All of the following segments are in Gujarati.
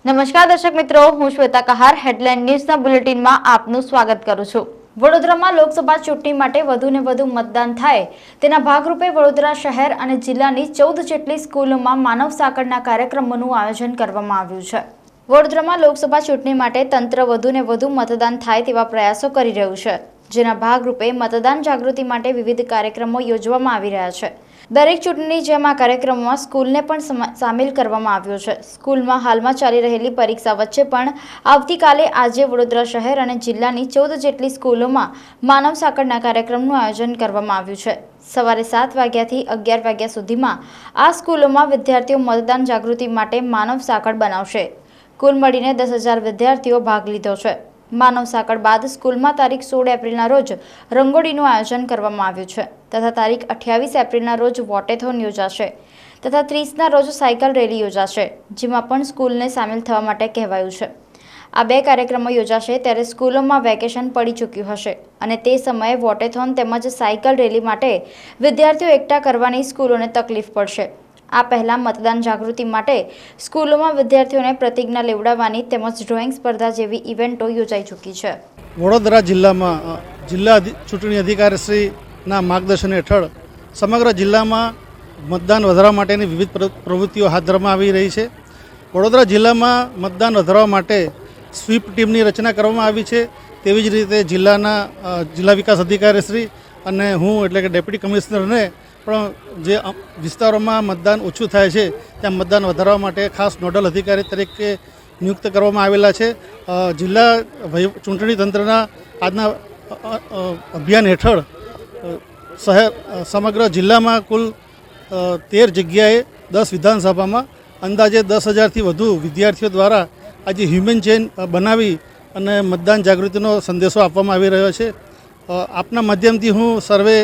નમસ્કાર દર્શક મિત્રો, હું શ્વેતા કહાર હેડલાઇન ન્યૂઝના બુલેટિનમાં આપનું સ્વાગત કરું છું। વડોદરામાં લોકસભા ચૂંટણી માટે વધુને વધુ મતદાન થાય તેના ભાગરૂપે વડોદરા શહેર અને જિલ્લાની 14 જેટલી સ્કૂલોમાં માનવ સાંકળના કાર્યક્રમોનું આયોજન કરવામાં આવ્યું છે। વડોદરામાં લોકસભા ચૂંટણી માટે તંત્ર વધુને વધુ મતદાન થાય તેવા પ્રયાસો કરી રહ્યું છે, જેના ભાગરૂપે મતદાન જાગૃતિ માટે વિવિધ કાર્યક્રમો યોજવામાં આવી રહ્યા છે। દરેક ચૂંટણી જેમ આ કાર્યક્રમમાં સ્કૂલને પણ સામેલ કરવામાં આવ્યો છે। સ્કૂલમાં હાલમાં ચાલી રહેલી પરીક્ષા વચ્ચે પણ આવતીકાલે આજે વડોદરા શહેર અને જિલ્લાની 14 જેટલી સ્કૂલોમાં માનવ સાંકળના કાર્યક્રમનું આયોજન કરવામાં આવ્યું છે। સવારે 7 વાગ્યાથી 11 વાગ્યા સુધીમાં આ સ્કૂલોમાં વિદ્યાર્થીઓ મતદાન જાગૃતિ માટે માનવ સાંકળ બનાવશે। કુલ મળીને 10,000 વિદ્યાર્થીઓ ભાગ લીધો છે। માનવ સાંકળ બાદ સ્કૂલમાં તારીખ 16 એપ્રિલના રોજ રંગોળીનું આયોજન કરવામાં આવ્યું છે તથા તારીખ 28 એપ્રિલના રોજ વોટેથોન યોજાશે તથા 30ના રોજ સાયકલ રેલી યોજાશે, જેમાં પણ સ્કૂલને સામેલ થવા માટે કહેવાયું છે। આ બે કાર્યક્રમો યોજાશે ત્યારે સ્કૂલોમાં વેકેશન પડી ચૂક્યું હશે અને તે સમયે વોટેથોન તેમજ સાયકલ રેલી માટે વિદ્યાર્થીઓ એકઠા કરવાની સ્કૂલોને તકલીફ પડશે। આ પહેલા મતદાન જાગૃતિ માટે સ્કૂલોમાં વિદ્યાર્થીઓને પ્રતિજ્ઞા લેવડાવવાની તેમજ ડ્રોઈંગ સ્પર્ધા જેવી ઇવેન્ટો યોજાઈ ચૂકી છે। વડોદરા જિલ્લામાં જિલ્લા ચૂંટણી અધિકારીશ્રીના માર્ગદર્શન હેઠળ સમગ્ર જિલ્લામાં મતદાન વધારવા માટેની વિવિધ પ્રવૃત્તિઓ હાથ ધરવામાં આવી રહી છે। વડોદરા જિલ્લામાં મતદાન વધારવા માટે સ્વીપ ટીમની રચના કરવામાં આવી છે। તેવી જ રીતે જિલ્લા વિકાસ અધિકારીશ્રી અને હું એટલે કે ડેપ્યુટી કમિશનરને પણ જે વિસ્તારોમાં મતદાન ઓછું થાય છે ત્યાં મતદાન વધારવા માટે ખાસ નોડલ અધિકારી તરીકે નિયુક્ત કરવામાં આવેલા છે। જિલ્લા ચૂંટણી તંત્રના આજના અભિયાન હેઠળ સમગ્ર જિલ્લામાં કુલ 13 જગ્યાએ 10 વિધાનસભામાં અંદાજે 10,000થી વધુ વિદ્યાર્થીઓ દ્વારા આજે હ્યુમન ચેઇન બનાવી અને મતદાન જાગૃતિનો સંદેશો આપવામાં આવી રહ્યો છે। આપના માધ્યમથી હું સર્વે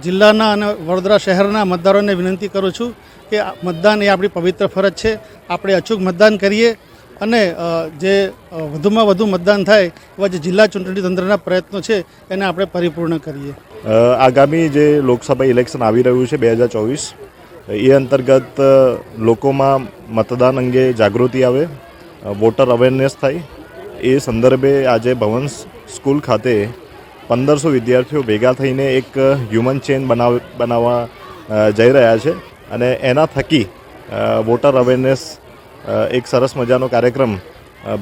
જિલ્લાના અને વડોદરા શહેરના મતદારોને વિનંતી કરું છું કે મતદાન એ આપણી પવિત્ર ફરજ છે। આપણે અચૂક મતદાન કરીએ અને જે વધુમાં વધુ મતદાન થાય એવા જે જિલ્લા ચૂંટણી તંત્રના પ્રયત્નો છે એને આપણે પરિપૂર્ણ કરીએ। આગામી જે લોકસભા ઇલેક્શન આવી રહ્યું છે 2024, એ અંતર્ગત લોકોમાં મતદાન અંગે જાગૃતિ આવે, વોટર અવેરનેસ થાય, એ સંદર્ભે આજે ભવન સ્કૂલ ખાતે 1500 વિદ્યાર્થીઓ ભેગા થઈને એક હ્યુમન ચેઇન બનાવવા જઈ રહ્યા છે અને એના થકી વોટર અવેરનેસ એક સરસ મજાનો કાર્યક્રમ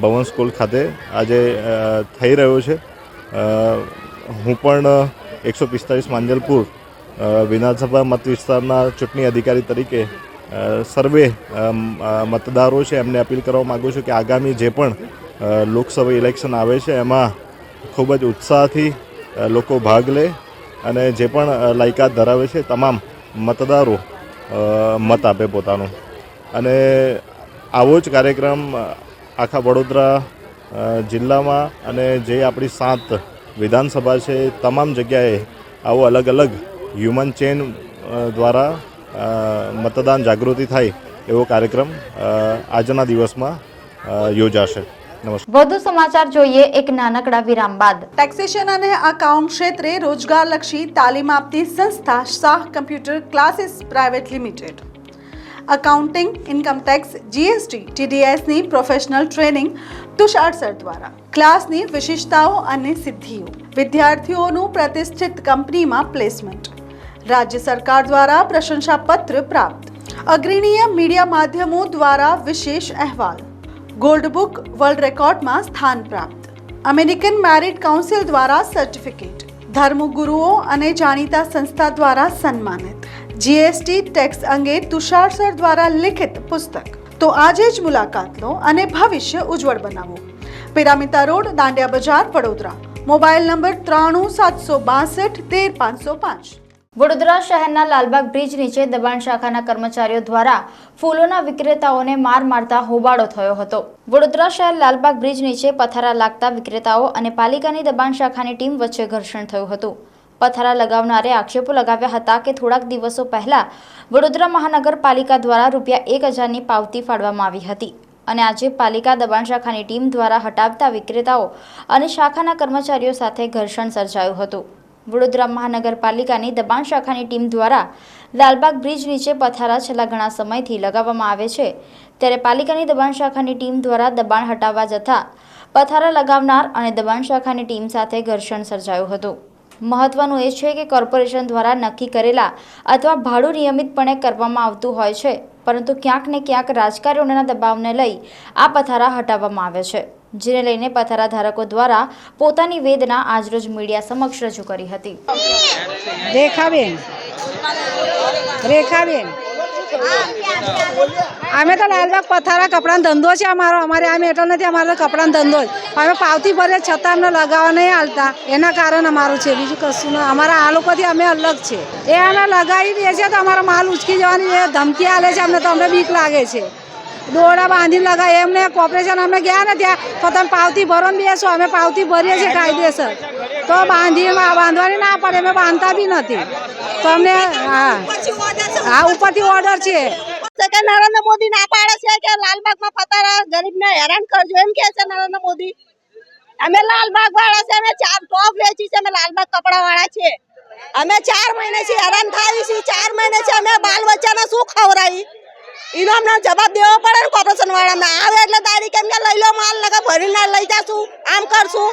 ભવન સ્કૂલ ખાતે આજે થઈ રહ્યો છે। હું પણ 145 માંજલપુર વિધાનસભા મત વિસ્તારના ચૂંટણી અધિકારી તરીકે સર્વે મતદારો છે એમને અપીલ કરવા માગું છું કે આગામી જે પણ લોકસભા ઇલેક્શન આવે છે એમાં ખૂબ જ ઉત્સાહથી લોકો ભાગ લે અને જે પણ લાયકાત ધરાવે છે તમામ મતદારો મત આપે પોતાનો। અને આવો જ કાર્યક્રમ આખા વડોદરા જિલ્લામાં અને જે આપણી 7 વિધાનસભા છે તમામ જગ્યાએ આવો અલગ અલગ હ્યુમન ચેઇન દ્વારા મતદાન જાગૃતિ થાય એવો કાર્યક્રમ આજના દિવસમાં યોજાશે। વધુ સમાચાર જોઈએ એક નાનકડા વિરામ બાદ। ટેક્સેશન અને અકાઉન્ટ ક્ષેત્રે રોજગારલક્ષી તાલીમ આપતી સંસ્થા Shah computer classes private limited accounting, income tax, GST, ટીડીએસની પ્રોફેશનલ ટ્રેનિંગ તુષાર સર દ્વારા ક્લાસની વિશેષતાઓ અને સિદ્ધિઓ, વિદ્યાર્થીઓનું પ્રતિષ્ઠિત કંપનીમાં પ્લેસમેન્ટ, રાજ્ય સરકાર દ્વારા પ્રશંસાપત્ર પ્રાપ્ત, અગ્રણીય મીડિયા માધ્યમો દ્વારા વિશેષ અહેવાલ, ગોલ્ડ બુક વર્લ્ડ રેકોર્ડમાં સ્થાન પ્રાપ્ત, અમેરિકન મેરિટ કાઉન્સિલ દ્વારા સર્ટિફિકેટ, ધર્મગુરુઓ અને જાણીતા સંસ્થા દ્વારા સન્માનિત, જીએસટી ટેક્સ અંગે તુષાર સર દ્વારા લિખિત પુસ્તક। તો આજે જ મુલાકાત લો અને ભવિષ્ય ઉજ્જવળ બનાવો। પિરામિતા રોડ, દાંડિયા બજાર, વડોદરા। Mobile number 93 762 13 505। વડોદરા શહેરના લાલબાગ બ્રિજ નીચે દબાણ શાખાના કર્મચારીઓ દ્વારા ફૂલોના વિક્રેતાઓને માર મારતા હોબાળો થયો હતો। વડોદરા શહેર લાલબાગ બ્રિજ નીચે પથારા લાગતા વિક્રેતાઓ અને પાલિકાની દબાણ શાખાની ટીમ વચ્ચે ઘર્ષણ થયું હતું। પથારા લગાવનારે આક્ષેપો લગાવ્યા હતા કે થોડાક દિવસો પહેલા વડોદરા મહાનગરપાલિકા દ્વારા ₹1,000ની પાવતી ફાળવવામાં આવી હતી અને આજે પાલિકા દબાણ શાખાની ટીમ દ્વારા હટાવતા વિક્રેતાઓ અને શાખાના કર્મચારીઓ સાથે ઘર્ષણ સર્જાયું હતું। વડોદરા મહાનગરપાલિકાની દબાણ શાખાની ટીમ દ્વારા લાલબાગ બ્રિજ નીચે પથારા છેલ્લા ઘણા સમયથી લગાવવામાં આવે છે, ત્યારે પાલિકાની દબાણ શાખાની ટીમ દ્વારા દબાણ હટાવવા જતા પથારા લગાવનાર અને દબાણ શાખાની ટીમ સાથે ઘર્ષણ સર્જાયું હતું। મહત્વનું એ છે કે કોર્પોરેશન દ્વારા નક્કી કરેલા અથવા ભાડું નિયમિતપણે કરવામાં આવતું હોય છે, પરંતુ ક્યાંક ને ક્યાંક રાજકારણીઓના દબાવને લઈ આ પથારા હટાવવામાં આવે છે, જેને લઈને પથારા ધારકો દ્વારા પોતાની વેદના આજરોજ મીડિયા સમક્ષ રજૂ કરી હતી। રેખાબેન અમે તો લાલબાગ પથારા કપડાનો ધંધો છે અમારો, અમારે આ મેટર નથી, અમારો કપડાનો ધંધો જ। અમે પાવતી ભરીએ છતાં અમને લગાવવા નહીં હાલતા, એના કારણે અમારું છે, બીજું કશું નહીં। અમારા આ લોકોથી અમે અલગ છે, એ અમે લગાવી દે છે તો અમારો માલ ઉચકી જવાની એ ધમકી આલે છે અમને, તો અમને બીક લાગે છે। દોરડા બાંધીને લગાવે એમને કોર્પોરેશન અમે ગયા ને ત્યાં તો તમે પાવતી ભરો ને બેસો, અમે પાવતી ભરીએ છીએ કાયદેસર, તો બાંધવાની ના પડે, અમે બાંધતા બી નથી, તો અમને હા ઉપરથી ઓર્ડર છે કે નરેન્દ્ર મોદી ના પાડે છે કે લાલબાગમાં પથારા ગરીબને હેરાન કરજો, એમ કે છે નરેન્દ્ર મોદી। અમે લાલબાગ વાળા છે, અમે 4 ટોપ વેચી છે, અમે લાલબાગ કપડા વાળા છે, અમે 4 મહિનાથી હેરાન થાય છે, 4 મહિનાથી અમે બાલ બચ્ચાને શું ખવડાવી એનો અમને જવાબ દેવો પડે ને કોર્પોરેશન વાળાને। આવે એટલે તારીખ એમ કે લઈ લો માલ, લગા ભરીને લઈ જાશું, આમ કરશું,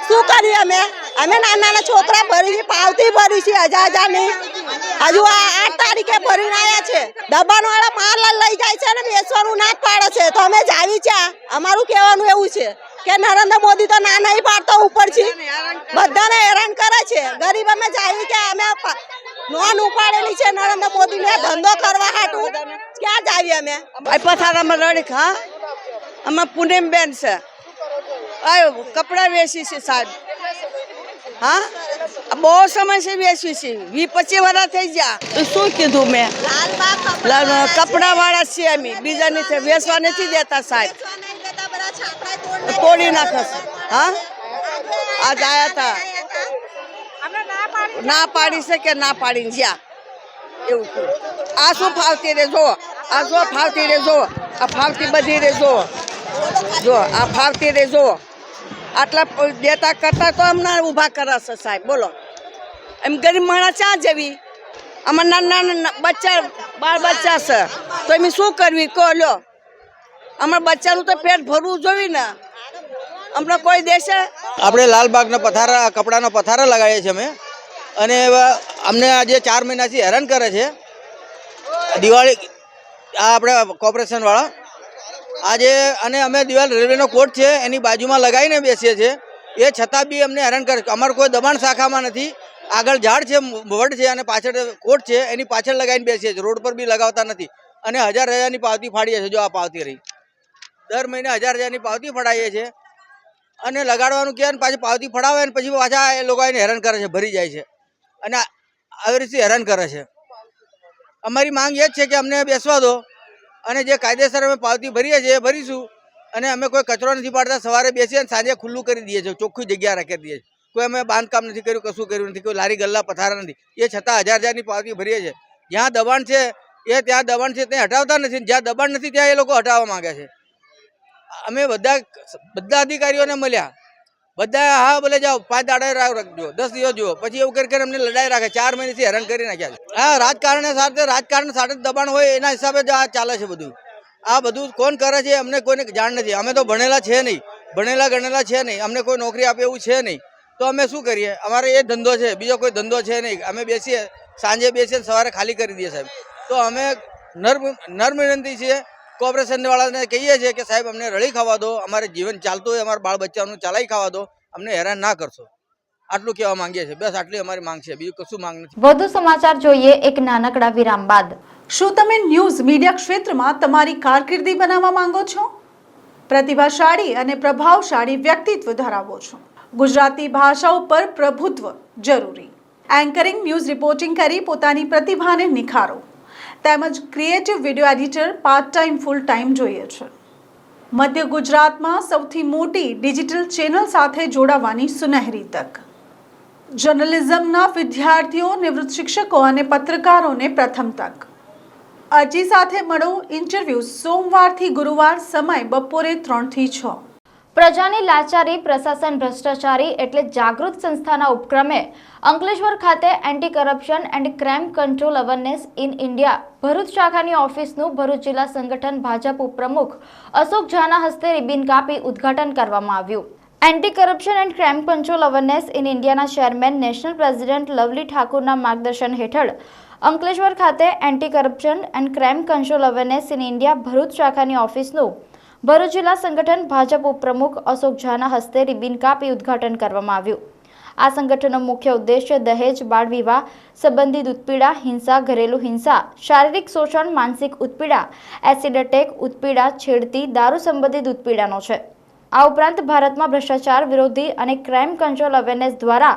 શું કરીએ અમે નાના નાના છોકરા ભરી પાવતી ભરી છે 1000 ની, હજુ આ 8 તારીખે ભરીને આવ્યા છે। દબાણ વાળા માલ લઈ જાય છે ને બેસવાનું ના પાડે છે, તો અમે જાવી છે। અમારું કહેવાનું એવું છે કે નરેન્દ્ર મોદી તો ના નહીં પાડતો, ઉપરથી બધાને હેરાન કરે છે। ગરીબ અમે જાવી કે અમે નોન ઉપાડેલી છે નરેન્દ્ર મોદી ને ધંધો કરવા હાટું, ક્યાં જાવી અમે પથારામાં લડી। હા અમે પૂનમબેન છે, કપડા વેચી છે સાહેબ। હા બહુ સમય છે વેચી છે, 20-25 વર્ષ થઈ ગયા। શું કીધું મેં, કપડા વાળા છીએ અમે, બીજાની છે વેચવા નથી દેતા સાહેબ, તોડી નાખે છે। હા આજ આયા હતા, ના પાડી છે કે ના પાડી જ્યાં એવું થયું। આ શું ફાવતી રે જો, આ જો ફાવતી રે જો, આ ફાવતી બધી રે જો, જો આ ફાવતી રે જો, આટલા દેતા કરતા તો અમને ઊભા કરે છે સાહેબ। બોલો એમ ગરીબ માણસ ક્યાં જવી, આમાં નાના નાના બચ્ચા બાળ બચ્ચા છે, તો એમ શું કરવી કહો લો, અમારા બચ્ચાનું તો પેટ ભરવું જોઈએ ને, અમને કોઈ દેશે। આપણે લાલબાગના પથારા કપડાના પથારા લગાડીએ છીએ અમે, અને અમને આજે 4 મહિનાથી હેરાન કરે છે દિવાળી આ આપણે કોર્પોરેશનવાળા આજે, અને અમે દિવાલ રેલવેનો કોર્ટ છે એની બાજુમાં લગાવીને બેસીએ છીએ, એ છતાં બી અમને હેરાન કરે। અમારું કોઈ દબાણ શાખામાં નથી, આગળ ઝાડ છે, વડ છે અને પાછળ કોર્ટ છે, એની પાછળ લગાવીને બેસીએ છીએ, રોડ પર બી લગાવતા નથી, અને 1000-1000ની પાવતી ફાડીએ છીએ। જો આ પાવતી રહી, દર મહિને 1000-1000ની પાવતી ફડાવીએ છીએ, અને લગાડવાનું કહે ને પાછી પાવતી ફડાવે ને પછી પાછા એ લોકો એને હેરાન કરે છે, ભરી જાય છે, અને આવી રીતે હેરાન કરે છે। અમારી માંગ એ જ છે કે અમને બેસવા દો, અને જે કાયદેસર અમે પાવતી ભરીએ છીએ એ ભરીશું, અને અમે કોઈ કચરો નથી પાડતા, સવારે બેસીએ અને સાંજે ખુલ્લું કરી દઈએ છીએ, ચોખ્ખી જગ્યા રાખી દઈએ છીએ, કોઈ અમે બાંધકામ નથી કર્યું, કશું કર્યું નથી, કોઈ લારી ગલ્લા પથારા નથી, એ છતાં 1000-1000ની પાવતી ભરીએ છીએ। જ્યાં દબાણ છે એ ત્યાં દબાણ છે ત્યાં હટાવતા નથી, જ્યાં દબાણ નથી ત્યાં એ લોકો હટાવવા માંગે છે। અમે બધા અધિકારીઓને મળ્યા, બધા હા બોલે જાઓ 5 દાડા રાખજો, 10 દિવસ જુઓ, પછી એવું કરીને અમને લડાઈ રાખે, 4 મહિનાથી હેરાન કરી નાખ્યા છે। હા રાજકારણ સાથે દબાણ હોય એના હિસાબે જ આ ચાલે છે બધું। આ બધું કોણ કરે છે અમને કોઈને જાણ નથી, અમે તો ભણેલા છે નહીં, ભણેલા ગણેલા છે નહીં, અમને કોઈ નોકરી આપે એવું છે નહીં, તો અમે શું કરીએ? અમારે એ ધંધો છે, બીજો કોઈ ધંધો છે નહીં। અમે બેસીએ, સાંજે બેસીએ, સવારે ખાલી કરી દઈએ સાહેબ। તો અમે નર્મ વિનંતી છીએ કોર્પોરેશન વાળાને કહીએ છીએ કે સાહેબ અમને રળી ખાવા દો, અમારે જીવન ચાલતું હોય, અમારા બાળ બચ્ચાનું ચલાવી ખાવા દો, અમને હેરાન ના કરશો, આટલું કહેવા માંગીએ છીએ। બસ આટલી અમારી માંગ છે, બીજું કશું માંગ નથી। વધુ સમાચાર જોઈએ એક નાનકડા વિરામ બાદ। શું તમે ન્યૂઝ મીડિયા ક્ષેત્રમાં તમારી કારકિર્દી બનાવવા માંગો છો? પ્રતિભાશાળી અને પ્રભાવશાળી વ્યક્તિત્વ ધરાવો છો? ગુજરાતી ભાષા ઉપર પ્રભુત્વ જરૂરી? એન્કરિંગ, ન્યૂઝ રિપોર્ટિંગ કરી પોતાની પ્રતિભાને નિખારો, તેમજ creative video editor part time full time જોઈએ છે? મધ્ય ગુજરાતમાં સૌથી મોટી ડિજિટલ ચેનલ સાથે જોડાવાની સુનહેરી તક। જર્નલિઝમના વિદ્યાર્થીઓ, નિવૃત્ત શિક્ષકો અને પત્રકારોને પ્રથમ તક। અરજી સાથે મળો, ઇન્ટરવ્યૂ સોમવારથી ગુરુવાર, સમય બપોરે 3 થી 6। પ્રજાની લાચારી પ્રશાસન ભ્રષ્ટાચારી એટલે જાગૃત સંસ્થાના ઉપક્રમે અંકલેશ્વર ખાતે anti corruption and crime control awareness in India Bharuch શાખાની ઓફિસનું ભરૂચ જિલ્લા સંગઠન ભાજપ ઉપપ્રમુખ અશોક ઝાના હસ્તે રિબિન કાપી ઉદ્ઘાટન કરવામાં આવ્યું. Anti corruption and crime control awareness in ઇન્ડિયાના ચેરમેન નેશનલ પ્રેસિડેન્ટ લવલી ઠાકુરના માર્ગદર્શન હેઠળ અંકલેશ્વર ખાતે anti corruption and crime control awareness in India Bharuch શાખાની ઓફિસનું ભરૂચ જિલ્લા સંગઠન ભાજપ ઉપપ્રમુખ અશોક ઝાના હસ્તે રિબિન કાપી ઉદ્ઘાટન કરવામાં આવ્યું. આ સંગઠનનો મુખ્ય ઉદ્દેશ્ય દહેજ, બાળ વિવાહ સંબંધિત ઉત્પીડા, હિંસા, ઘરેલું હિંસા, શારીરિક શોષણ, માનસિક ઉત્પીડા, એસિડ એટેક ઉત્પીડા, છેડતી, દારૂ સંબંધિત ઉત્પીડાનો છે. આ ઉપરાંત ભારતમાં ભ્રષ્ટાચાર વિરોધી અને ક્રાઇમ કંટ્રોલ અવેરનેસ દ્વારા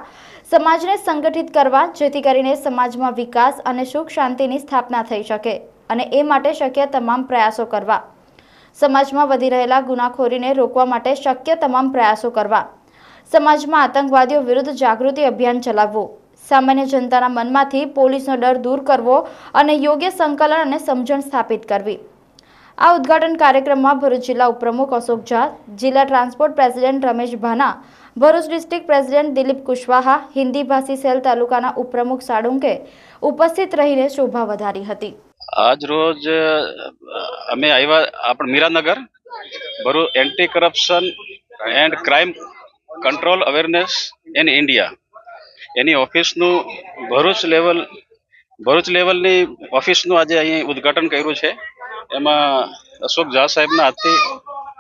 સમાજને સંગઠિત કરવા, જેથી કરીને સમાજમાં વિકાસ અને સુખ શાંતિની સ્થાપના થઈ શકે અને એ માટે શક્ય તમામ પ્રયાસો કરવા, સમાજમાં વધી રહેલા ગુનાખોરીને રોકવા માટે શક્ય તમામ પ્રયાસો કરવા, સમાજમાં આતંકવાદીઓ વિરુદ્ધ જાગૃતિ અભિયાન ચલાવવું, સામાન્ય જનતાના મનમાંથી પોલીસનો ડર દૂર કરવો અને યોગ્ય સંકલન અને સમજણ સ્થાપિત કરવી. આ ઉદ્ઘાટન કાર્યક્રમમાં ભરૂચ જિલ્લા ઉપપ્રમુખ અશોક ઝા, જિલ્લા transport president Ramesh Bhana, Bharuch district president Dilip Kushwaha, Hindi ભાષી સેલ તાલુકાના ઉપપ્રમુખ સાળુંકે ઉપસ્થિત રહીને શોભા વધારી હતી. આજ રોજ અમે આવ્યા આપણે Miranagar Bharuch anti corruption and crime control awareness in India એની ઓફિસનું ભરૂચ લેવલની ઓફિસનું આજે અહીં ઉદ્ઘાટન કર્યું છે. એમાં અશોક ઝા સાહેબના હાથથી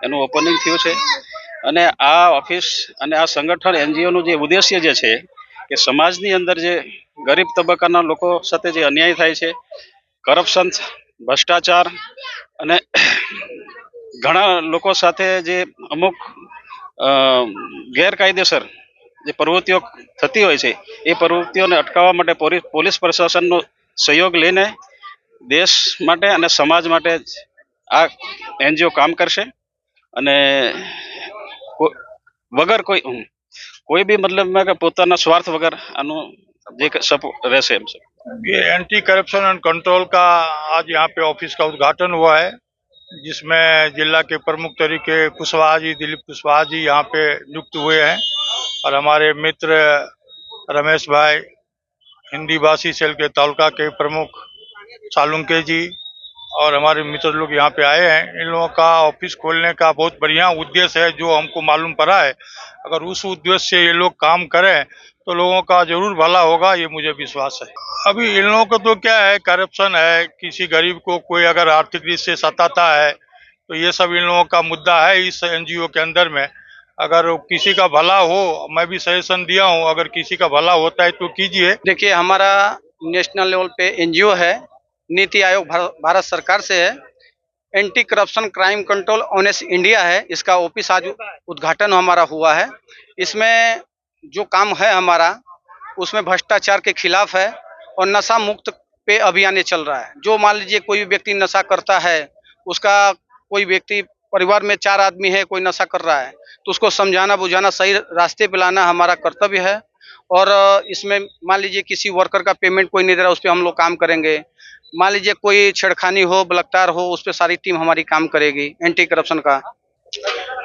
એનું ઓપનિંગ થયું છે. અને આ ઓફિસ અને આ સંગઠન એનજીઓનું જે ઉદ્દેશ્ય જે છે કે સમાજની અંદર જે ગરીબ તબક્કાના લોકો સાથે જે અન્યાય થાય છે, કરપ્શન, ભ્રષ્ટાચાર અને ઘણા લોકો સાથે જે અમુક ગેરકાયદેસર જે પ્રવૃત્તિઓ થતી હોય છે એ પ્રવૃત્તિઓને અટકાવવા માટે પોલીસ પ્રશાસનનો સહયોગ લઈને દેશ માટે અને સમાજ માટે આ એનજીઓ કામ કરશે અને વગર કોઈ બી મતલબ કે પોતાના સ્વાર્થ વગર આનું જે રહેશે એમ છે. ये एंटी करप्शन एंड कंट्रोल का आज यहाँ पे ऑफिस का उद्घाटन हुआ है, जिसमें जिला के प्रमुख तरीके कुशवाहा जी, दिलीप कुशवाहा जी यहाँ पे नियुक्त हुए हैं और हमारे मित्र रमेश भाई, हिंदी भाषी सेल के तालुका के प्रमुख सालुंके जी और हमारे मित्र लोग यहाँ पे आए हैं. इन लोगों का ऑफिस खोलने का बहुत बढ़िया उद्देश्य है, जो हमको मालूम पड़ा है. अगर उस उद्देश्य से ये लोग काम करें तो लोगों का जरूर भला होगा, ये मुझे विश्वास है. अभी इन लोगों को तो क्या है, करप्शन है, किसी गरीब को कोई अगर आर्थिक रीत से सताता है तो ये सब इन लोगों का मुद्दा है इस एनजीओ के अंदर में. अगर किसी का भला हो, मैं भी सजेशन दिया हूँ, अगर किसी का भला होता है तो कीजिए. देखिए, हमारा नेशनल लेवल पे एनजीओ है, नीति आयोग भारत सरकार से है, anti corruption crime control awareness India है. इसका ऑफिस आज उद्घाटन हमारा हुआ है. इसमें जो काम है हमारा, उसमें भ्रष्टाचार के खिलाफ है और नशा मुक्त पे अभियान चल रहा है. जो मान लीजिए कोई व्यक्ति नशा करता है, उसका कोई व्यक्ति परिवार में 4 आदमी है, कोई नशा कर रहा है, तो उसको समझाना बुझाना, सही रास्ते पे लाना हमारा कर्तव्य है. और इसमें मान लीजिए किसी वर्कर का पेमेंट कोई नहीं दे रहा, उस पर हम लोग काम करेंगे. मान लीजिए कोई छेड़खानी हो, बलात्कार हो, उस पर सारी टीम हमारी काम करेगी एंटी करप्शन का.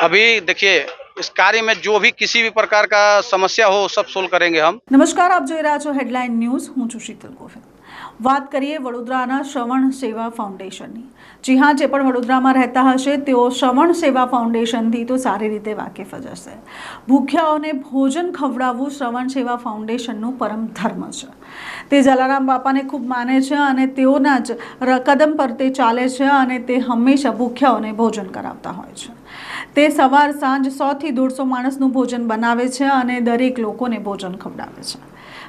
अभी देखिए, इस कार्य में जो भी किसी भी प्रकार का समस्या हो सब सोल्व करेंगे हम. નમસ્કાર, આપ જોઈ રહ્યા છો હેડલાઇન ન્યૂઝ. હું છું શીતલ ગોહિલ. વાત કરીએ વડોદરાના શ્રવણ સેવા ફાઉન્ડેશનની. જી હા, જે પણ વડોદરામાં રહેતા હશે તેઓ શ્રવણ સેવા ફાઉન્ડેશનથી તો સારી રીતે વાકેફ જ હશે. ભૂખ્યાઓને ભોજન ખવડાવવું શ્રવણ સેવા ફાઉન્ડેશનનું પરમ ધર્મ છે. તે જલારામ બાપાને ખૂબ માને છે અને તેઓના જ કદમ પર તે ચાલે છે અને તે હંમેશા ભૂખ્યાઓને ભોજન કરાવતા હોય છે. તે સવાર સાંજ 100થી 150 માણસનું ભોજન બનાવે છે અને દરેક લોકોને ભોજન ખવડાવે છે.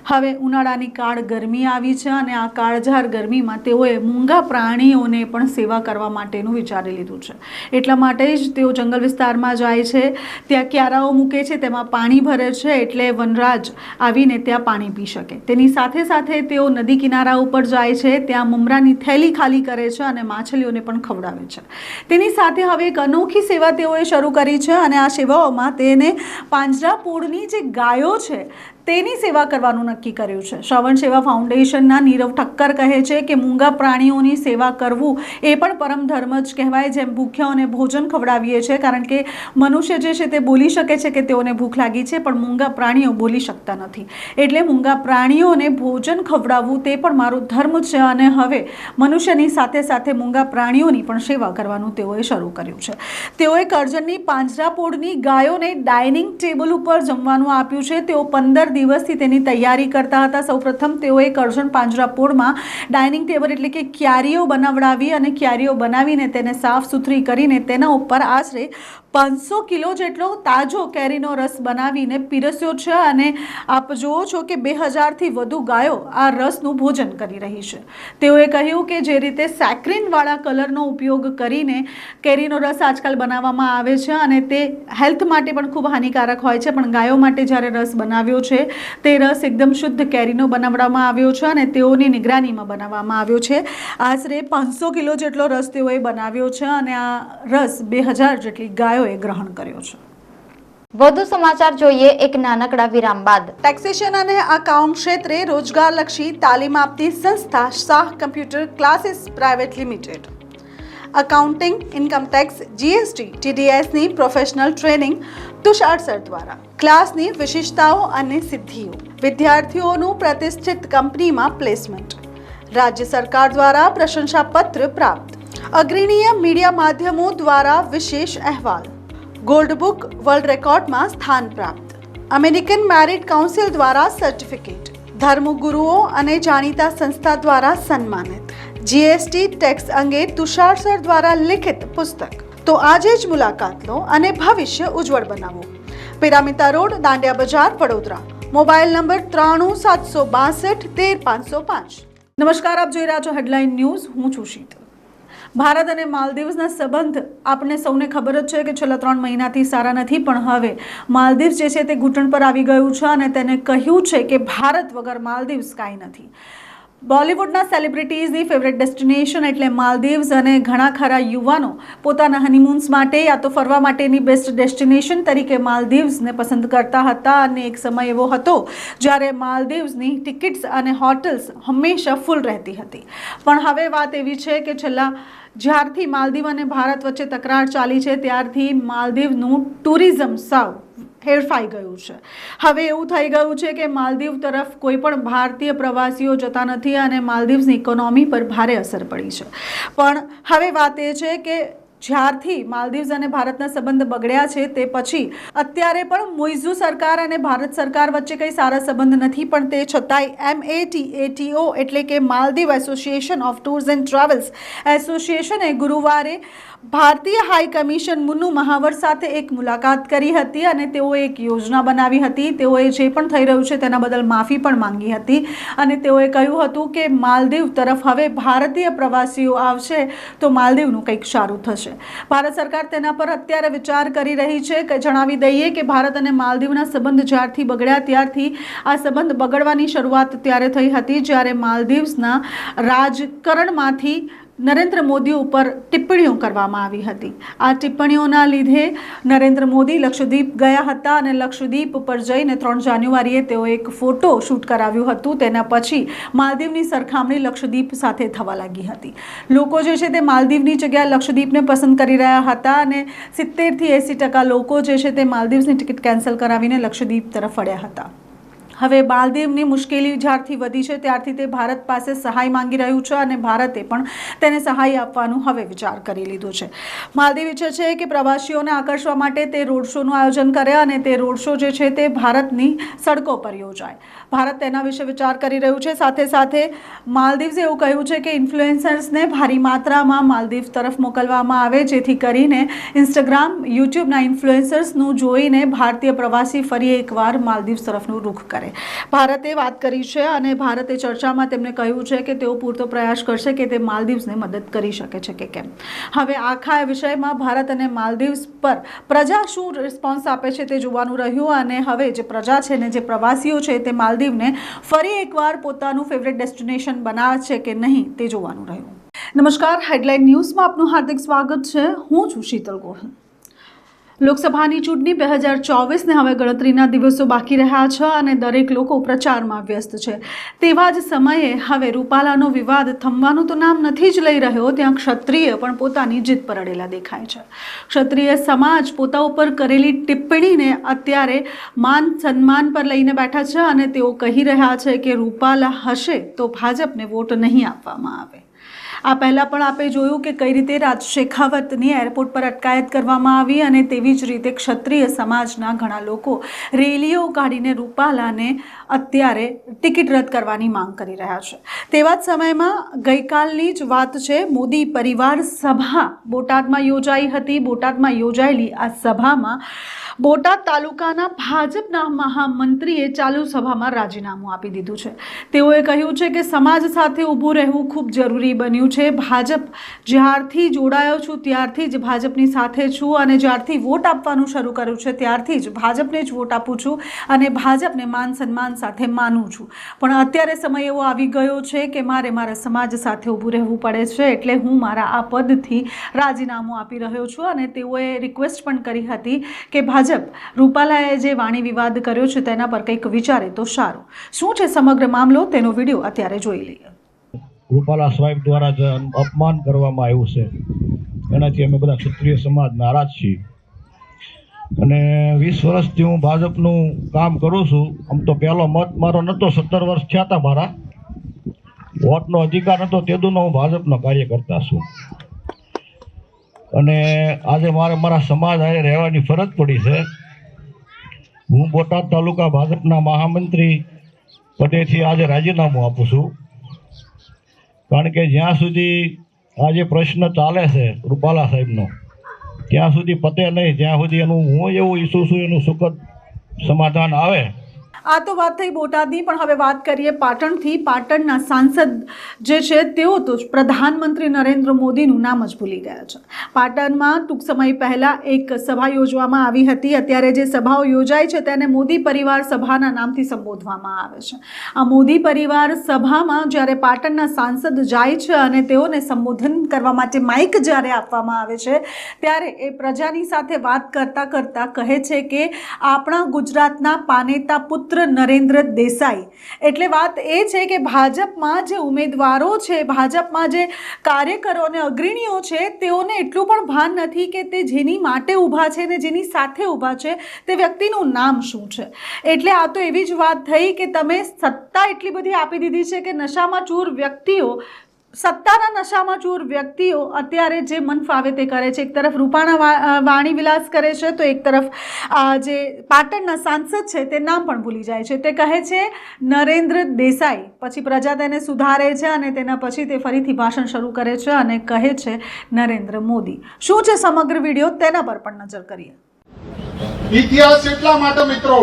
હવે ઉનાળાની કાળ ગરમી આવી છે અને આ કાળઝાળ ગરમીમાં તેઓએ મૂંગા પ્રાણીઓને પણ સેવા કરવા માટેનું વિચારી લીધું છે. એટલા માટે જ તેઓ જંગલ વિસ્તારમાં જાય છે, ત્યાં ક્યારાઓ મૂકે છે, તેમાં પાણી ભરે છે એટલે વનરાજ આવીને ત્યાં પાણી પી શકે. તેની સાથે સાથે તેઓ નદી કિનારા ઉપર જાય છે, ત્યાં મમરાની થેલી ખાલી કરે છે અને માછલીઓને પણ ખવડાવે છે. તેની સાથે હવે એક અનોખી સેવા તેઓએ શરૂ કરી છે અને આ સેવાઓમાં તેને પાંજરાપોળની જે ગાયો છે તેની સેવા કરવાનું નક્કી કર્યું છે. શ્રવણ સેવા ફાઉન્ડેશનના નીરવ ઠક્કર કહે છે કે મૂંગા પ્રાણીઓની સેવા કરવું એ પણ પરમ ધર્મ જ કહેવાય. જેમ ભૂખ્યાઓને ભોજન ખવડાવીએ છીએ, કારણ કે મનુષ્ય જે છે તે બોલી શકે છે કે તેઓને ભૂખ લાગી છે, પણ મૂંગા પ્રાણીઓ બોલી શકતા નથી. એટલે મૂંગા પ્રાણીઓને ભોજન ખવડાવવું તે પણ મારો ધર્મ છે. અને હવે મનુષ્યની સાથે સાથે મૂંગા પ્રાણીઓની પણ સેવા કરવાનું તેઓએ શરૂ કર્યું છે. તેઓએ કરજણની પાંજરાપોળની ગાયોને ડાઇનિંગ ટેબલ ઉપર જમવાનું આપ્યું છે. તેઓ 15 દિવસથી તેની તૈયારી કરતા હતા. સૌપ્રથમ તેઓએ કરજણ પાંજરાપોળમાં ડાઇનિંગ ટેબલ એટલે કે ક્યારીઓ બનાવડાવી અને ક્યારીઓ બનાવીને તેને સાફ સુથરી કરીને તેના ઉપર આશરે 500 કિલો જેટલો તાજો કેરીનો રસ બનાવીને પીરસ્યો છે. અને આપ જુઓ છો કે 2000થી વધુ ગાયો આ રસનું ભોજન કરી રહી છે. તેઓએ કહ્યું કે જે રીતે સેક્રીનવાળા કલરનો ઉપયોગ કરીને કેરીનો રસ આજકાલ બનાવવામાં આવે છે અને તે હેલ્થ માટે પણ ખૂબ હાનિકારક હોય છે, પણ ગાયો માટે જ્યારે રસ બનાવ્યો છે તે રસ એકદમ શુદ્ધ કેરીનો બનાવવામાં આવ્યો છે અને તેઓની નિગરાનીમાં બનાવવામાં આવ્યો છે. આશરે 500 કિલો જેટલો રસ તેઓએ બનાવ્યો છે અને આ રસ 2000 જેટલી ગાયોએ ગ્રહણ કર્યો છે. વધુ સમાચાર જોઈએ એક નાનકડા વિરામ બાદ. ટેક્સેશન અને અકાઉન્ટ ક્ષેત્રે રોજગારલક્ષી તાલીમ આપતી સંસ્થા Shah computer classes private limited accounting, income tax, GST, TDS ની પ્રોફેશનલ ટ્રેનિંગ તુષાર સર દ્વારા. ક્લાસની વિશેષતાઓ અને સિદ્ધિઓ, વિદ્યાર્થીઓનું પ્રતિષ્ઠિત કંપનીમાં પ્લેસમેન્ટ, રાજ્ય સરકાર દ્વારા પ્રશંસાપત્ર પ્રાપ્ત, અગ્રણીય મીડિયા માધ્યમો દ્વારા વિશેષ અહેવાલ, ગોલ્ડ બુક વર્લ્ડ રેકોર્ડમાં સ્થાન પ્રાપ્ત, અમેરિકન મેરિટ કાઉન્સિલ દ્વારા સર્ટિફિકેટ, ધર્મગુરુઓ અને જાણીતા સંસ્થા દ્વારા સન્માનિત, GST ટેક્સ અંગે તુષાર સર દ્વારા લિખિત પુસ્તક. તો આજે જ મુલાકાત લો અને ભવિષ્ય ઉજ્જવળ બનાવો. પિરામિતા રોડ, દાંડિયા બજાર, વડોદરા. Mobile number 9362621305. નમસ્કાર, આપ જોઈ રહ્યા છો હેડલાઇન ન્યૂઝ. હું છું શીતલ. ભારત અને માલદીવ્સના સંબંધ આપને સૌને ખબર જ છે કે છેલ્લા 3 મહિનાથી સારા નથી, પણ હવે માલદીવ્સ જે છે તે ઘૂંટણ પર આવી ગયું છે અને તેને કહ્યું છે કે ભારત વગર માલદીવ્સ કાંઈ નથી. બોલિવૂડના સેલિબ્રિટીઝની ફેવરેટ ડેસ્ટિનેશન એટલે માલદીવ્સ અને ઘણા ખરા યુવાનો પોતાના હનીમૂન્સ માટે યા તો ફરવા માટેની બેસ્ટ ડેસ્ટિનેશન તરીકે માલદીવ્સને પસંદ કરતા હતા. અને એક સમય એવો હતો જ્યારે માલદીવ્સની ટિકિટ્સ અને હોટલ્સ હંમેશા ફૂલ રહેતી હતી. પણ હવે વાત એવી છે કે જ્યારથી માલદીવ અને ભારત વચ્ચે તકરાર ચાલી છે ત્યારથી માલદીવનું ટુરિઝમ સાવ હેરફાઈ ગયું છે. હવે એવું થઈ ગયું છે કે માલદીવ તરફ કોઈ પણ ભારતીય પ્રવાસીઓ જતા નથી અને માલદીવ્સની ઇકોનોમી પર ભારે અસર પડી છે. પણ હવે વાત એ છે કે જ્યારથી માલદીવ્સ અને ભારતના સંબંધ બગડ્યા છે તે પછી અત્યારે પણ મુઇઝુ સરકાર અને ભારત સરકાર વચ્ચે કંઈ સારા સંબંધ નથી, પણ તે છતાંય MATATO એટલે કે Maldives association of tours and travels એસોસિએશને ગુરુવારે ભારતીય હાઈ કમિશન મુન્નુ મહાવર સાથે એક મુલાકાત કરી હતી અને તેઓએ એક યોજના બનાવી હતી. તેઓએ જે પણ થઈ રહ્યું છે તેના બદલ માફી પણ માંગી હતી અને તેઓએ કહ્યું હતું કે માલદીવ તરફ હવે ભારતીય પ્રવાસીઓ આવશે તો માલદીવનું કંઈક સારું થશે. ભારત સરકાર તેના પર અત્યારે વિચાર કરી રહી છે. જણાવી દઈએ કે ભારત અને માલદીવના સંબંધ જ્યારથી બગડ્યા ત્યારથી આ સંબંધ બગડવાની શરૂઆત ત્યારે થઈ હતી જ્યારે માલદીવ્સના રાજકારણમાંથી નરેન્દ્ર મોદી ઉપર ટિપ્પણીઓ કરવામાં આવી હતી. આ ટિપ્પણીઓના લીધે નરેન્દ્ર મોદી લક્ષદ્વીપ ગયા હતા અને લક્ષદ્વીપ ઉપર જઈને 3 જાન્યુઆરીએ તેઓ એક ફોટો શૂટ કરાવ્યું હતું. તેના પછી માલદીવની સરખામણી લક્ષદ્વીપ સાથે થવા લાગી હતી. લોકો જે છે તે માલદીવની જગ્યાએ લક્ષદ્વીપને પસંદ કરી રહ્યા હતા અને 70 થી 80% લોકો જે છે તે માલદીવ્સની ટિકિટ કેન્સલ કરાવીને લક્ષદ્વીપ તરફ વળ્યા હતા. હવે માલદીવની મુશ્કેલી જ્યારથી વધી છે ત્યારથી તે ભારત પાસે સહાય માંગી રહ્યું છે અને ભારતે પણ તેને સહાય આપવાનું હવે વિચાર કરી લીધો છે. માલદીવ ઈચ્છે છે કે પ્રવાસીઓને આકર્ષવા માટે તે રોડ શોનું આયોજન કરે અને તે રોડ શો જે છે તે ભારતની સડકો પર યોજાય. ભારત તેના વિશે વિચાર કરી રહ્યું છે. સાથે સાથે માલદીવ્સે એવું કહ્યું છે કે ઇન્ફ્લુએન્સર્સને ભારી માત્રામાં માલદીવ તરફ મોકલવામાં આવે જેથી કરીને ઇન્સ્ટાગ્રામ, યુટ્યુબના ઇન્ફ્લુએન્સર્સનું જોઈને ભારતીય પ્રવાસી ફરી એકવાર માલદીવ તરફનું રૂખ કરે. ભારતે વાત કરી છે અને ભારતે ચર્ચામાં તેમને કહ્યું છે કે તેઓ પૂરતો પ્રયાસ કરશે કે તે માલદીવ્સને મદદ કરી શકે છે કે કેમ. હવે આખા વિષયમાં ભારત અને માલદીવ્સ પર પ્રજા શું રિસ્પોન્સ આપે છે તે જોવાનું રહ્યું અને હવે જે પ્રજા છે ને જે પ્રવાસીઓ છે તે માલદીવને ફરી એકવાર પોતાનું ફેવરેટ ડેસ્ટિનેશન બનાવે છે કે નહીં તે જોવાનું રહ્યું. નમસ્કાર, હેડલાઇન ન્યૂઝમાં આપનું હાર્દિક સ્વાગત છે. હું છું શીતલ ગોહિલ. લોકસભાની ચૂંટણી 2024ને હવે ગણતરીના દિવસો બાકી રહ્યા છે અને દરેક લોકો પ્રચારમાં વ્યસ્ત છે. તેવા જ સમયે હવે રૂપાલાનો વિવાદ થમવાનું તો નામ નથી જ લઈ રહ્યો. ત્યાં ક્ષત્રિય પણ પોતાની જીત પર અડેલા દેખાય છે. ક્ષત્રિય સમાજ પોતા ઉપર કરેલી ટિપ્પણીને અત્યારે માન સન્માન પર લઈને બેઠા છે અને તેઓ કહી રહ્યા છે કે રૂપાલા હશે તો ભાજપને વોટ નહીં આપવામાં આવે. આ પહેલાં પણ આપણે જોયું કે કઈ રીતે રાજ શેખાવતની એરપોર્ટ પર અટકાયત કરવામાં આવી અને તેવી જ રીતે ક્ષત્રિય સમાજના ઘણા લોકો રેલીઓ કાઢીને રૂપાલાને અત્યારે ટિકિટ રદ કરવાની માંગ કરી રહ્યા છે. તેવા જ સમયમાં ગઈકાલની જ વાત છે, મોદી પરિવાર સભા બોટાદમાં યોજાઈ હતી. બોટાદમાં યોજાયેલી આ સભામાં બોટાદ તાલુકાના ભાજપના મહામંત્રીએ ચાલુ સભામાં રાજીનામું આપી દીધું છે. તેઓએ કહ્યું છે કે સમાજ સાથે ઊભું રહેવું ખૂબ જરૂરી બન્યું છે. ભાજપ જ્યારથી જોડાયો છું ત્યારથી જ ભાજપની સાથે છું અને જ્યારથી વોટ આપવાનું શરૂ કર્યું છે ત્યારથી જ ભાજપને જ વોટ આપું છું અને ભાજપને માન સન્માન સાથે માનું છું. પણ અત્યારે સમય એવો આવી ગયો છે કે મારે મારા સમાજ સાથે ઊભું રહેવું પડે છે, એટલે હું મારા આ પદથી રાજીનામું આપી રહ્યો છું. અને તેઓએ રિક્વેસ્ટ પણ કરી હતી કે ભાજપ રૂપાલાએ જે વાણી વિવાદ કર્યો છે તેના પર કંઈક વિચારે તો સારું. શું છે સમગ્ર મામલો તેનો વિડીયો અત્યારે જોઈ લઈએ. રૂપાલા સાહેબ દ્વારા જે અપમાન કરવામાં આવ્યું છે એનાથી અમે બધા ક્ષત્રિય સમાજ નારાજ છીએ. અને 20 વર્ષથી હું ભાજપનું કામ કરું છું. આમ તો પહેલો મત મારો નહોતો, 17 વર્ષ થયા હતા મારા, વોટનો અધિકાર નહોતો, તેદુનો હું ભાજપનો કાર્યકર્તા છું. અને આજે મારે મારા સમાજ હારે રહેવાની ફરજ પડી છે. હું બોટાદ તાલુકા ભાજપના મહામંત્રી પદેથી આજે રાજીનામું આપું છું. કારણ કે જ્યાં સુધી આ જે પ્રશ્ન ચાલે છે રૂપાલા સાહેબનો, ત્યાં સુધી પતે નહીં, જ્યાં સુધી એનું હું એવું ઈચ્છું છું એનું સુખદ સમાધાન આવે. આ તો વાત થઈ બોટાદની, પણ હવે વાત કરીએ પાટણથી. પાટણના સાંસદ જે છે તેઓ તો પ્રધાનમંત્રી નરેન્દ્ર મોદીનું નામ જ ભૂલી ગયા છે. પાટણમાં ટૂંક સમય પહેલાં એક સભા યોજવામાં આવી હતી. અત્યારે જે સભાઓ યોજાય છે તેને મોદી પરિવાર સભાના નામથી સંબોધવામાં આવે છે. આ મોદી પરિવાર સભામાં જ્યારે પાટણના સાંસદ જાય છે અને તેઓને સંબોધન કરવા માટે માઇક જ્યારે આપવામાં આવે છે ત્યારે એ પ્રજાની સાથે વાત કરતાં કરતાં કહે છે કે આપણા ગુજરાતના પાનેતા પુત્ર નરેન્દ્ર દેસાઈ. એટલે વાત એ છે કે ભાજપમાં જે ઉમેદવારો છે, ભાજપમાં જે કાર્યકરો અને અગ્રણીઓ છે તેઓને એટલું પણ ભાન નથી કે તે જેની માટે ઊભા છે ને જેની સાથે ઊભા છે તે વ્યક્તિનું નામ શું છે. એટલે આ તો એવી જ વાત થઈ કે તમે સત્તા એટલી બધી આપી દીધી છે કે નશામાં ચૂર વ્યક્તિઓ, સત્તાના નશામાં ચૂર વ્યક્તિઓ અત્યારે જે મન ફાવે તે કરે છે. એક તરફ રૂપાણા વાણી વિલાસ કરે છે તો એક તરફ જે પાટણના સાંસદ છે તે નામ પણ ભૂલી જાય છે. તે કહે છે નરેન્દ્ર દેસાઈ, પછી પ્રજા તેને સુધારે છે અને તેના પછી તે ફરીથી ભાષણ શરૂ કરે છે અને કહે છે નરેન્દ્ર મોદી. શું છે સમગ્ર વિડીયો તેના પર પણ નજર કરીએ. ઇતિહાસ એટલા માટે મિત્રો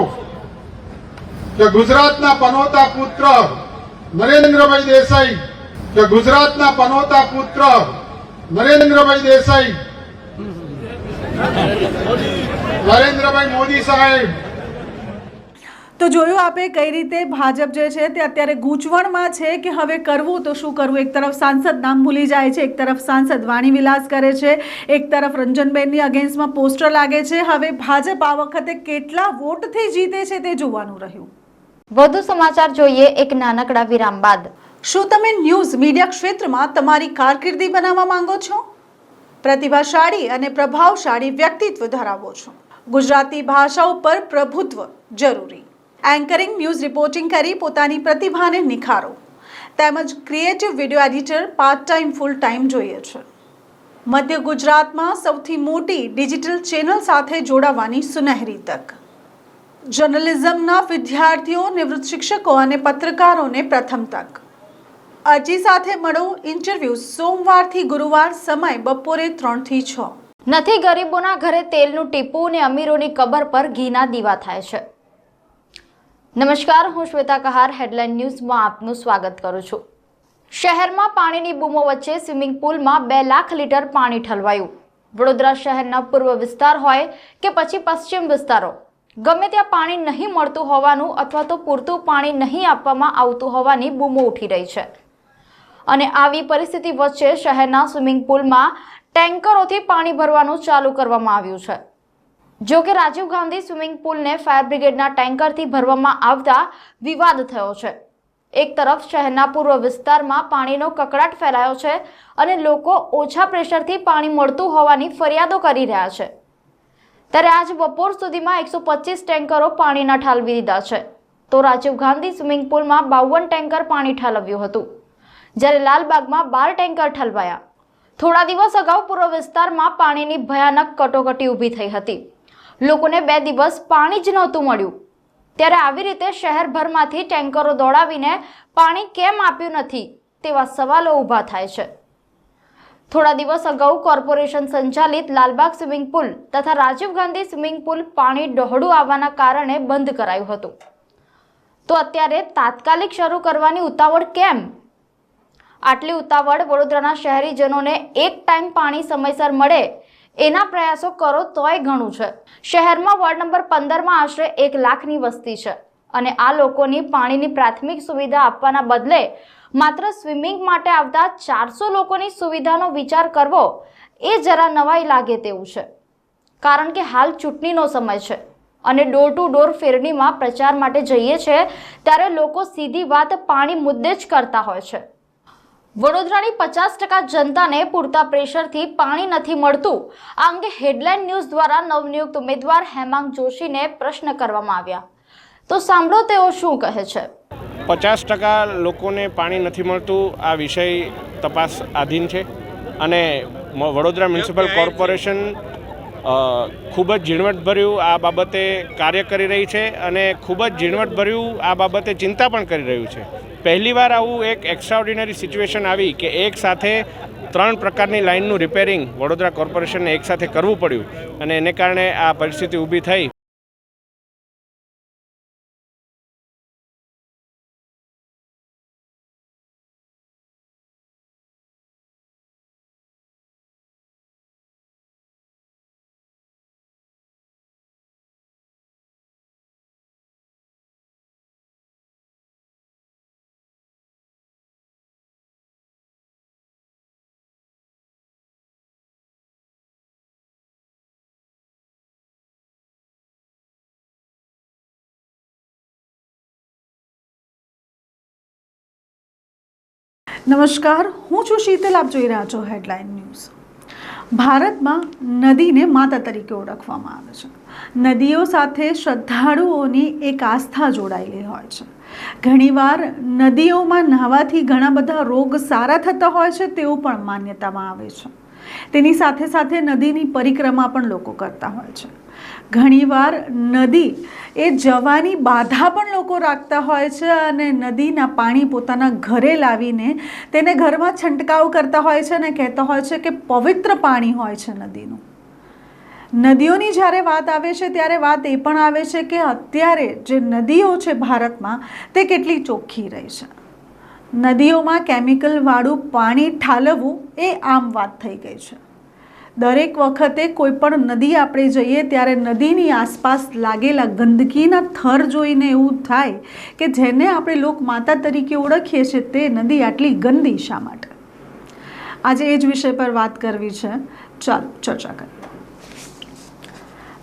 કે ગુજરાતના પનોતા પુત્ર નરેન્દ્રભાઈ દેસાઈ, કે ગુજરાતના પનોતા પુત્ર નરેન્દ્રભાઈ દેસાઈ, નરેન્દ્રભાઈ મોદી સાહેબ. તો જોયું આપે કઈ રીતે ભાજપ જે છે તે અત્યારે ગૂંચવણમાં છે કે હવે કરવું તો શું કરવું. એક તરફ સાંસદ નામ ભૂલી જાય છે, એક તરફ સાંસદ વાણી વિલાસ કરે છે, એક તરફ રંજનબેનની અગેન્સ્ટમાં પોસ્ટર લાગે છે. હવે ભાજપ આ વખતે કેટલા વોટથી જીતે છે તે જોવાનું રહ્યું. વધુ સમાચાર જોઈએ એક નાનકડા વિરામ બાદ. શું તમે ન્યૂઝ મીડિયા ક્ષેત્રમાં તમારી કારકિર્દી બનાવવા માંગો છો? પ્રતિભાશાળી અને પ્રભાવશાળી વ્યક્તિત્વ ધરાવો છો? ગુજરાતી ભાષા ઉપર પ્રભુત્વ જરૂરી. એન્કરિંગ, ન્યૂઝ રિપોર્ટિંગ કરી પોતાની પ્રતિભાને નિખારો. તેમજ creative video editor part time full time જોઈએ છે. મધ્ય ગુજરાતમાં સૌથી મોટી ડિજિટલ ચેનલ સાથે જોડાવાની સુનહેરી તક. જર્નલિઝમના વિદ્યાર્થીઓ, નિવૃત્ત શિક્ષકો અને પત્રકારોને પ્રથમ તક. અરજી સાથે મળો. ઇન્ટરવ્યૂ સોમવારથી ગુરુવાર, સમય બપોરે 3 થી 6. નથી ગરીબોના ઘરે તેલનું ટીપું ને અમીરોની કબર પર ઘીના દીવા થાય છે. નમસ્કાર, હું શ્વેતા કહાર હેડલાઇન ન્યૂઝમાં આપનું સ્વાગત કરું છું. શહેરમાં પાણીની બૂમો વચ્ચે સ્વિમિંગ પુલમાં 2 લાખ લીટર પાણી ઠલવાયું. વડોદરા શહેરના પૂર્વ વિસ્તાર હોય કે પછી પશ્ચિમ વિસ્તારો, ગમે ત્યાં પાણી નહીં મળતું હોવાનું અથવા તો પૂરતું પાણી નહીં આપવામાં આવતું હોવાની બૂમો ઉઠી રહી છે. અને આવી પરિસ્થિતિ વચ્ચે શહેરના સ્વિમિંગ પુલમાં ટેન્કરોથી પાણી ભરવાનું ચાલુ કરવામાં આવ્યું છે. જો કે રાજીવ ગાંધી સ્વિમિંગ પુલને ફાયર બ્રિગેડના ટેન્કરથી ભરવામાં આવતા વિવાદ થયો છે। એક તરફ શહેરના પૂર્વ વિસ્તારમાં પાણીનો કકળાટ ફેલાયો છે અને લોકો ઓછા પ્રેશરથી પાણી મળતું હોવાની ફરિયાદો કરી રહ્યા છે, ત્યારે આજ બપોર સુધીમાં 125 ટેન્કરો પાણીના ઠાલવી દીધા છે। તો રાજીવ ગાંધી સ્વિમિંગ પુલમાં 52 ટેન્કર પાણી ઠાલવ્યું હતું, જ્યારે લાલબાગમાં 12 ટેન્કર ઠલવાયા। થોડા દિવસ અગાઉ પૂર્વ વિસ્તારમાં પાણીની ભયાનક કટોકટી ઊભી થઈ હતી। લોકોને 2 દિવસ પાણી જ નહોતું મળ્યું, ત્યારે આવી રીતે શહેરભરમાંથી ટેન્કરો દોડાવીને પાણી કેમ આપ્યું નથી તેવા સવાલો ઊભા થાય છે। થોડા દિવસ અગાઉ કોર્પોરેશન સંચાલિત લાલબાગ સ્વિમિંગ પુલ તથા રાજીવ ગાંધી સ્વિમિંગ પુલ પાણી ડહોળું આવવાના કારણે બંધ કરાયું હતું, તો અત્યારે તાત્કાલિક શરૂ કરવાની ઉતાવળ કેમ? આટલી ઉતાવળ વડોદરાના શહેરીજનોને એક ટાઈમ પાણી સમયસર મળે એના પ્રયાસો કરો તોય ઘણું છે। શહેરમાં વોર્ડ નંબર 15માં આશરે 1 લાખની વસ્તી છે અને આ લોકોની પાણીની પ્રાથમિક સુવિધા આપવાના બદલે માત્ર સ્વિમિંગ માટે આવતા 400 લોકોની સુવિધાનો વિચાર કરવો એ જરા નવાઈ લાગે તેવું છે, કારણ કે હાલ ચૂંટણીનો સમય છે અને ડોર ટુ ડોર ફેરણીમાં પ્રચાર માટે જઈએ છે ત્યારે લોકો સીધી વાત પાણી મુદ્દે જ કરતા હોય છે। વડોદરાની 50% જનતાને પૂરતા પ્રેશરથી પાણી નથી મળતું, આ અંગે હેડલાઇન ન્યૂઝ દ્વારા નવનિયુક્ત ઉમેદવાર હેમાંગ જોશીને પ્રશ્ન કરવામાં આવ્યા, તો સાંભળો તેઓ શું કહે છે। 50% લોકોને પાણી નથી મળતું આ વિષય તપાસ આધીન છે અને વડોદરા મ્યુનિસિપલ કોર્પોરેશન ખૂબ જ ઝીણવટભર્યું આ બાબતે કાર્ય કરી રહી છે અને ખૂબ જ ઝીણવટભર્યું આ બાબતે ચિંતા પણ કરી રહ્યું છે। પહેલીવાર આવું એક એક્સ્ટ્રાઓર્ડિનરી સિચ્યુએશન આવી કે એક સાથે 3 પ્રકારની લાઇનનું રિપેરિંગ વડોદરા કોર્પોરેશનને એકસાથે કરવું પડ્યું અને એને કારણે આ પરિસ્થિતિ ઊભી થઈ। નમસ્કાર, હું છું શીતલ, આપ જોઈ રહ્યા છો હેડલાઇન ન્યૂઝ। ભારતમાં નદીને માતા તરીકે ઓળખવામાં આવે છે। નદીઓ સાથે શ્રદ્ધાળુઓની એક આસ્થા જોડાયેલી હોય છે। ઘણીવાર નદીઓમાં નહાવાથી ઘણા બધા રોગ સારા થતા હોય છે તેવું પણ માન્યતામાં આવે છે। તેની સાથે સાથે નદીની પરિક્રમા પણ લોકો કરતા હોય છે। ઘણીવાર નદી એ જવાની બાધા પણ લોકો રાખતા હોય છે અને નદીના પાણી પોતાના ઘરે લાવીને તેને ઘરમાં છંટકાવ કરતા હોય છે અને કહેતા હોય છે કે પવિત્ર પાણી હોય છે નદીનું। નદીઓની જ્યારે વાત આવે છે ત્યારે વાત એ પણ આવે છે કે અત્યારે જે નદીઓ છે ભારતમાં તે કેટલી ચોખ્ખી રહી છે। નદીઓમાં કેમિકલવાળું પાણી ઠાલવવું એ આમ વાત થઈ ગઈ છે। દરેક વખતે કોઈ પણ નદી આપણે જઈએ ત્યારે નદીની આસપાસ લાગેલા ગંદકીના થર જોઈને એવું થાય કે જેને આપણે લોકમાતા તરીકે ઓળખીએ છીએ તે નદી આટલી ગંદી શા માટે? આજે એ જ વિષય પર વાત કરવી છે, ચાલો ચર્ચા કરીએ।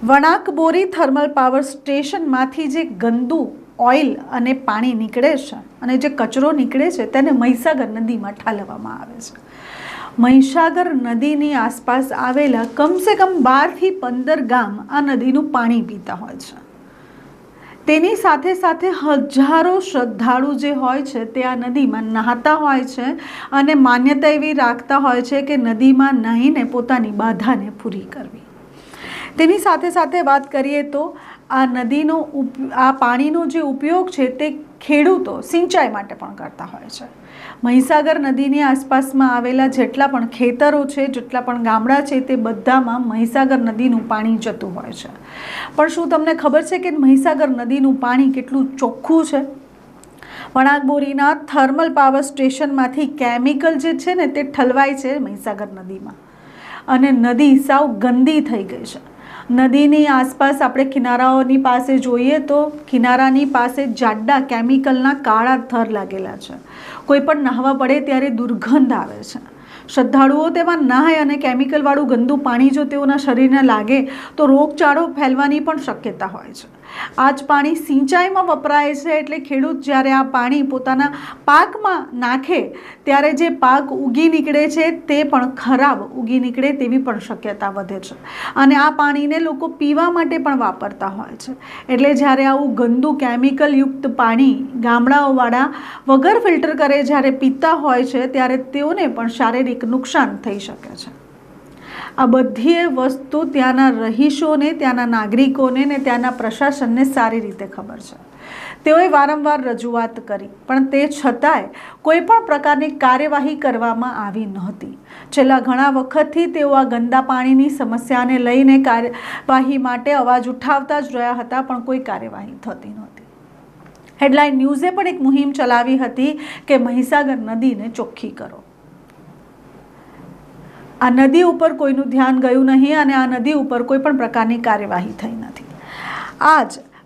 વણાક બોરી થર્મલ પાવર સ્ટેશનમાંથી જે ગંદુ ઓઇલ અને પાણી નીકળે છે અને જે કચરો નીકળે છે તેને મહીસાગર નદીમાં ઠાલવવામાં આવે છે। મહીસાગર નદીની આસપાસ આવેલા કમસે કમ 12 થી 15 ગામ આ નદીનું પાણી પીતા હોય છે। તેની સાથે સાથે હજારો શ્રદ્ધાળુ જે હોય છે તે આ નદીમાં નહાતા હોય છે અને માન્યતા એવી રાખતા હોય છે કે નદીમાં નાહીને પોતાની બાધાને પૂરી કરવી। તેની સાથે સાથે વાત કરીએ તો આ નદીનો આ પાણીનો જે ઉપયોગ છે તે ખેડૂતો સિંચાઈ માટે પણ કરતા હોય છે। મહીસાગર નદીની આસપાસમાં આવેલા જેટલા પણ ખેતરો છે, જેટલા પણ ગામડા છે તે બધામાં મહીસાગર નદીનું પાણી જતું હોય છે। પણ શું તમને ખબર છે કે મહીસાગર નદીનું પાણી કેટલું ચોખ્ખું છે? વણાકબોરીના થર્મલ પાવર સ્ટેશનમાંથી કેમિકલ જે છે ને તે ઠલવાય છે મહીસાગર નદીમાં અને નદી સાવ ગંદી થઈ ગઈ છે। નદીની આસપાસ આપણે કિનારાઓની પાસે જોઈએ તો કિનારાની પાસે જાડા કેમિકલના કાળા થર લાગેલા છે। કોઈ પણ નહાવા પડે ત્યારે દુર્ગંધ આવે છે। શ્રદ્ધાળુઓ તેમાં નહાય અને કેમિકલવાળું ગંદુ પાણી જો તેઓના શરીરને લાગે તો રોગચાળો ફેલવાની પણ શક્યતા હોય છે. આ જ પાણી સિંચાઈમાં વપરાય છે, એટલે ખેડૂત જ્યારે આ પાણી પોતાના પાકમાં નાખે ત્યારે જે પાક ઉગી નીકળે છે તે પણ ખરાબ ઉગી નીકળે તેવી પણ શક્યતા વધે છે. અને આ પાણીને લોકો પીવા માટે પણ વાપરતા હોય છે. એટલે જ્યારે આવું ગંદુ કેમિકલયુક્ત પાણી ગામડાઓવાળા વગર ફિલ્ટર કરે જ્યારે પીતા હોય છે ત્યારે તેઓને પણ શારીરિક નુકસાન થઈ શકે છે. આ બધી વસ્તુ ત્યાંના રહીશોને, ત્યાંના નાગરિકોને ને ત્યાંના પ્રશાસનને સારી રીતે ખબર છે. તેઓએ વારંવાર રજૂઆત કરી, પણ તે છતાંય કોઈ પણ પ્રકારની કાર્યવાહી કરવામાં આવી નહોતી. છેલ્લા ઘણા વખતથી તેઓ આ ગંદા પાણીની સમસ્યાને લઈને કાર્યવાહી માટે અવાજ ઉઠાવતા જ રહ્યા હતા, પણ કોઈ કાર્યવાહી થતી નહોતી. હેડલાઇન ન્યૂઝે પણ એક મુહિમ ચલાવી હતી કે મહીસાગર નદીને ચોખ્ખી કરો. આ નદી ઉપર કોઈનું ધ્યાન ગયું નહીં અને આ નદી ઉપર કોઈ પણ પ્રકારની કાર્યવાહી થઈ નથી.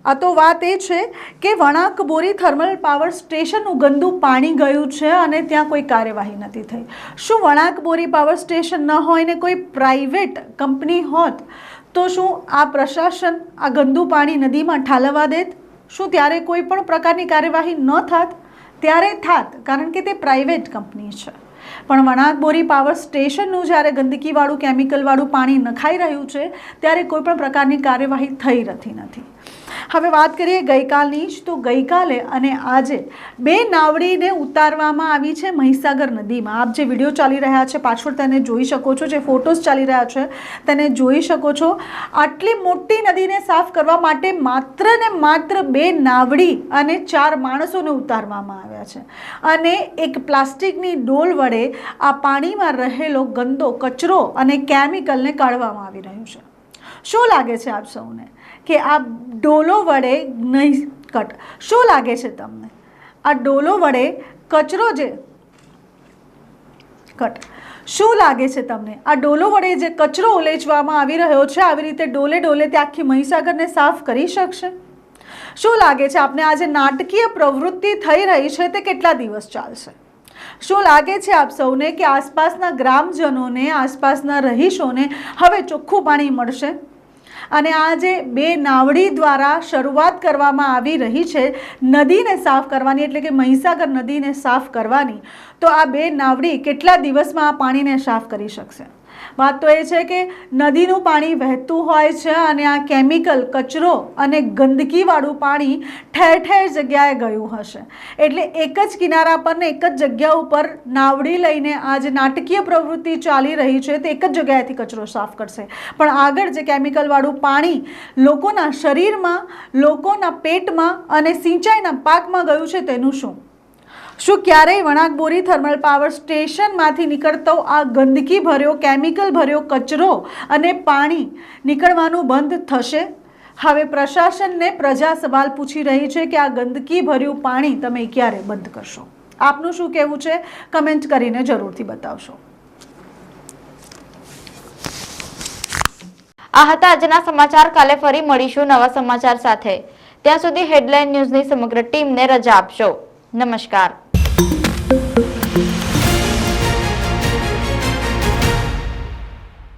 આ તો વાત એ છે કે વણાક બોરી થર્મલ પાવર સ્ટેશનનું ગંદુ પાણી ગયું છે અને ત્યાં કોઈ કાર્યવાહી નથી થઈ. શું વણાક બોરી પાવર સ્ટેશન ન હોય ને કોઈ પ્રાઇવેટ કંપની હોત તો શું આ પ્રશાસન આ ગંદુ પાણી નદીમાં ઠાલવવા દેત? શું ત્યારે કોઈ પણ પ્રકારની કાર્યવાહી ન થાત? ત્યારે થાત, કારણ કે તે પ્રાઇવેટ કંપની છે. પણ વણાક બોરી પાવર સ્ટેશનનું જ્યારે ગંદકીવાળું કેમિકલવાળું પાણી નખાઈ રહ્યું છે ત્યારે કોઈ પણ પ્રકારની કાર્યવાહી થઈ નથી. હવે વાત કરીએ ગઈકાલની જ, તો ગઈકાલે અને આજે 2 નાવડીને ઉતારવામાં આવી છે મહીસાગર નદીમાં. આપ જે વિડીયો ચાલી રહ્યા છે પાછળ તેને જોઈ શકો છો, જે ફોટોઝ ચાલી રહ્યા છે તેને જોઈ શકો છો. આટલી મોટી નદીને સાફ કરવા માટે માત્ર ને માત્ર 2 નાવડી અને 4 માણસોને ઉતારવામાં આવ્યા છે. અને એક પ્લાસ્ટિકની ડોલ વડે આ પાણીમાં રહેલો ગંદો કચરો અને કેમિકલને કાઢવામાં આવી રહ્યું છે. શું લાગે છે આપ સૌને કે આ ડોલો વડે શું લાગે છે તમને આ ડોલો વડે કચરો શું લાગે છે તમને આ ડોલો વડે જે કચરો ઉલેચવામાં આવી રહ્યો છે આવી રીતે ડોલે તે આખી મહીસાગરને સાફ કરી શકશે? શું લાગે છે આપને આ જે નાટકીય પ્રવૃત્તિ થઈ રહી છે તે કેટલા દિવસ ચાલશે? શું લાગે છે આપ સૌને કે આસપાસના ગ્રામજનોને, આસપાસના રહીશોને હવે ચોખ્ખું પાણી મળશે? અને આ જે 2 નાવડી દ્વારા શરૂઆત કરવામાં આવી રહી છે નદીને સાફ કરવાની, એટલે કે મહીસાગર નદીને સાફ કરવાની, તો આ 2 નાવડી કેટલા દિવસમાં આ પાણીને સાફ કરી શકશે? વાત તો એ છે કે નદીનું પાણી વહેતું હોય છે અને આ કેમિકલ, કચરો અને ગંદકીવાળું પાણી ઠેર જગ્યાએ ગયું હશે. એટલે એક જ કિનારા પર ને એક જ જગ્યા ઉપર નાવડી લઈને આ જે નાટકીય પ્રવૃત્તિ ચાલી રહી છે તે એક જ જગ્યાએથી કચરો સાફ કરશે. પણ આગળ જે કેમિકલવાળું પાણી લોકોના શરીરમાં, લોકોના પેટમાં અને સિંચાઈના પાકમાં ગયું છે તેનું શું? શું ક્યારેય વણાક બોરી થર્મલ પાવર સ્ટેશનમાંથી નીકળતો આ ગંદકી ભર્યો, કેમિકલ ભર્યો કચરો અને પાણી નીકળવાનું બંધ થશે? હવે પ્રશાસનને પ્રજા સવાલ પૂછી રહી છે કે આ ગંદકી ભર્યું પાણી તમે ક્યારે બંધ કરશો? આપનું શું કહેવું છે કમેન્ટ કરીને જરૂરથી બતાવશો. આ હતા આજના સમાચાર. કાલે ફરી મળીશું નવા સમાચાર સાથે. ત્યાં સુધી હેડલાઇન ન્યૂઝની સમગ્ર ટીમને રજા આપશો. નમસ્કાર.